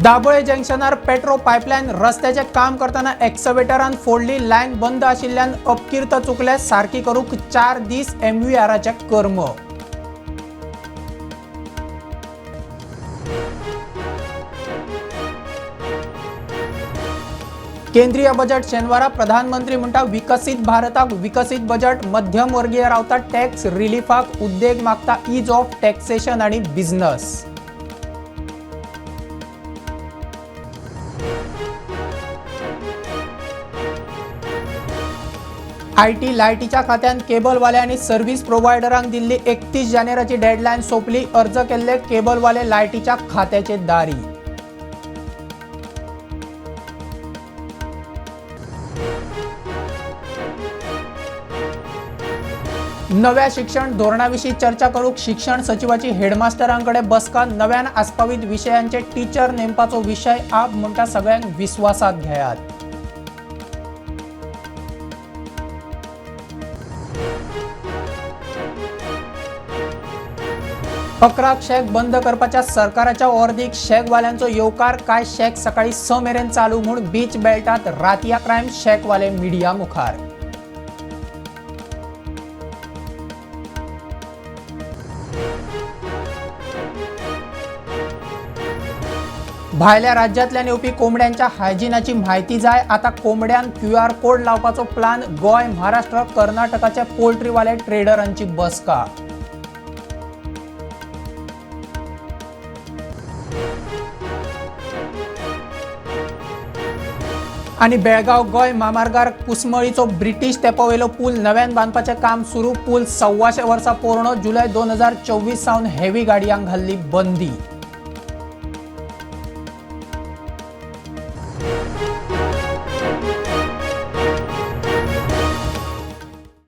Dabole जंक्शनार petro pipeline रस्त्याचे काम करताना एक्सवेटरान फोडली लाईन बंद आशिल्ल्यान अपकीर्त चुकले सारकी करूक 4 दीस MVRचे कर्म। केंद्रीय बजेट शेनवारा प्रधानमंत्री म्हणटा विकसित भारताक विकसित बजेट मध्यम वर्गीय रावता टॅक्स रिलीफाक उद्देग मागता ईज ऑफ टॅक्सेशन आणि बिझनेस। IT लायटीच्या खात्यान केबलवाले आणि सर्व्हिस प्रोव्हायडरांक दिल्ली 31 जानेवारीची डेडलाईन सोंपली। अर्ज केल्ले केबलवाले लायटीच्या खात्याचे दारी। नव्या शिक्षण धोरणाविषयी चर्चा करूक शिक्षण सचिवाची हेडमास्टरांकडे बसका। नव्यान आस्पावीत विषयांचे टीचर नेमपाचो विषय आप म्हणटा सगळ्यांक विश्वासात घेयात। अकराक शेक बंद करपाच्या सरकाराच्या ऑर्दीक शेकवाल्यांचो येवकार। काय शेक सकाळी 6 मेरेन चालू म्हूण बीच बेल्टात रातया क्रायम शेकवाले मिडिया मुखार। भायल्या राज्यांतल्यान येवपी कोंबड्यांच्या हायजीनाची म्हायती जाय। आता कोंबड्यांक QR कोड लावपाचो प्लान। गोय, महाराष्ट्र, कर्नाटकाचे पोल्ट्रीवाले ट्रेडरांची बसका। आणि बेळगाव गोय महामार्गार कुसमळीचो ब्रिटीश तेंपावेलो पूल नव्यान बांदपाचें काम सुरू। पूल 125 वर्सां पोरणो। जुलय 2024 सावन हेवी गाडयांक घाल्ली बंदी।